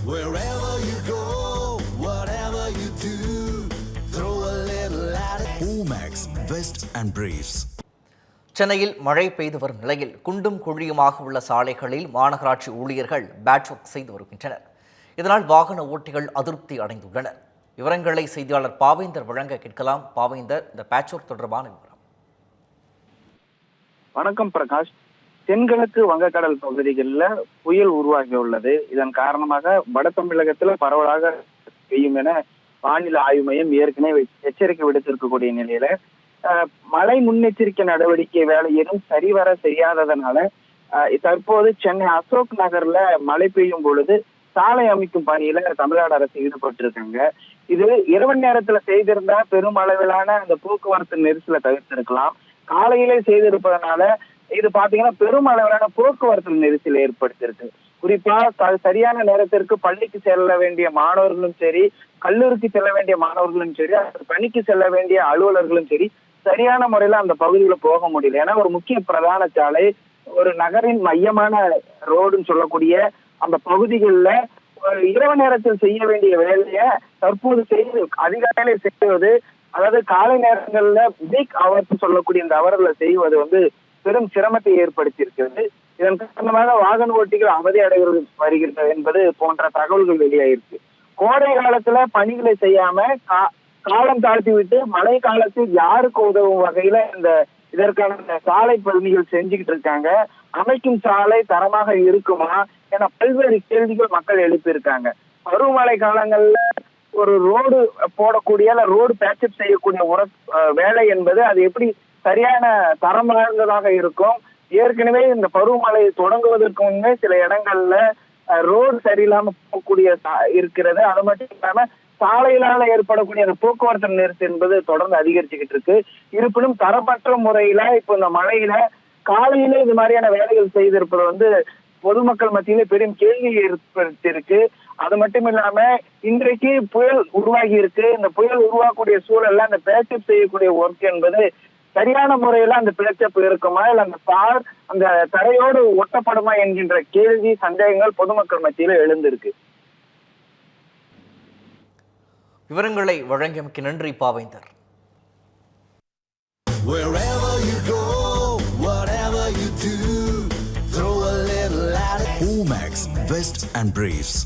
Wherever you go, whatever you do, throw a little at it. Omax, Vest and Briefs. சென்னையில் மழை பெய்து வரும் நிலையில் குண்டும் குழியுமாக உள்ள சாலைகளில் மாநகராட்சி ஊழியர்கள் பேட்ச் ஒர்க் செய்து வருகின்றனர். இதனால் வாகன ஓட்டிகள் அதிருப்தி அடைந்துள்ளனர். விவரங்களை செய்தியாளர் பாவேந்தர் வழங்க கேட்கலாம். பாவேந்தர், இந்த பேட்ச் ஒர்க் தொடர்பான விவரம். வணக்கம் பிரகாஷ். தென்கிழக்கு வங்கக்கடல் பகுதிகளில் புயல் உருவாகியுள்ளது. இதன் காரணமாக வட தமிழகத்துல பரவலாக பெய்யும் என வானிலை ஆய்வு மையம் ஏற்கனவே எச்சரிக்கை விடுத்திருக்கக்கூடிய நிலையில மழை முன்னெச்சரிக்கை நடவடிக்கை வேலையிலும் சரிவர செய்யாததனால தற்போது சென்னை அசோக் நகர்ல மழை பெய்யும் பொழுது சாலை அமைக்கும் பணியில தமிழ்நாடு அரசு ஈடுபட்டிருக்காங்க. இது இரவு நேரத்துல செய்திருந்தா பெருமளவிலான அந்த போக்குவரத்து நெரிசலை தவிர்த்திருக்கலாம். காலையிலே செய்திருப்பதனால இது பாத்தீங்கன்னா பெருமளவிலான போக்குவரத்து நெரிசல் ஏற்படுத்தியிருக்கு. குறிப்பா சரியான நேரத்திற்கு பள்ளிக்கு செல்ல வேண்டிய மாணவர்களும் சரி, கல்லூரிக்கு செல்ல வேண்டிய மாணவர்களும் சரி, பணிக்கு செல்ல வேண்டிய அலுவலர்களும் சரி, சரியான முறையில அந்த பகுதியில போக முடியல. ஏன்னா ஒரு முக்கிய பிரதான சாலை, ஒரு நகரின் மையமான ரோடுன்னு சொல்லக்கூடிய அந்த பகுதிகளில் இரவு நேரத்தில் செய்ய வேண்டிய வேலையை தற்போது செய்து அதிகாலையில செய்வது, அதாவது காலை நேரங்கள்ல பீக் அவர்ஸ் சொல்லக்கூடிய இந்த அவர்களை செய்வது பெரும் சிரமத்தை ஏற்படுத்தி இருக்கிறது. இதன் காரணமாக வாகன ஓட்டிகள் அவதி அடைகிறது வருகிறது என்பது போன்ற தகவல்கள் வெளியாயிருக்கு. கோடை காலத்துல பணிகளை செய்யாம காலம் தாழ்த்தி விட்டு மழை காலத்தில் யாருக்கு உதவும் வகையில இதற்கான சாலை பணிகள் செஞ்சுக்கிட்டு இருக்காங்க. அமைக்கும் சாலை தரமாக இருக்குமா என பல்வேறு கேள்விகள் மக்கள் எழுப்பியிருக்காங்க. பருவமழை காலங்கள்ல ஒரு ரோடு போடக்கூடிய ரோடு பேட்சப் செய்யக்கூடிய வேலை என்பது அது எப்படி சரியான தரம் வாய்ந்ததாக இருக்கும். ஏற்கனவே இந்த பருவமழை தொடங்குவதற்கு முன்னே சில இடங்கள்ல ரோடு சரியில்லாம போகக்கூடிய இருக்கிறது. அது மட்டும் இல்லாம சாலையிலால ஏற்படக்கூடிய அந்த போக்குவரத்து நெரிசல் என்பது தொடர்ந்து அதிகரிச்சுக்கிட்டு இருக்கு. இருப்பினும் தரமற்ற முறையில இப்போ இந்த மழையில காலையில இது மாதிரியான வேலைகள் செய்திருப்பது பொதுமக்கள் மத்தியில பெரும் கேள்வி ஏற்படுத்தியிருக்கு. அது மட்டும் இல்லாம இன்றைக்கு புயல் உருவாகி இருக்கு. இந்த புயல் உருவாகக்கூடிய சூழல்ல அந்த பேச்சப் செய்யக்கூடிய ஒர்க் என்பது சரியான முறையில அந்த பேச்சப் இருக்குமா, இல்ல அந்த தரையோடு ஒட்டப்படுமா என்கின்ற கேள்வி, சந்தேகங்கள் பொதுமக்கள் மத்தியில எழுந்திருக்கு. விவரங்களை வழங்கியமைக்கு நன்றி பாவேந்தர். Wherever you go, whatever you do, throw a little at it. Omax, Vest and Briefs.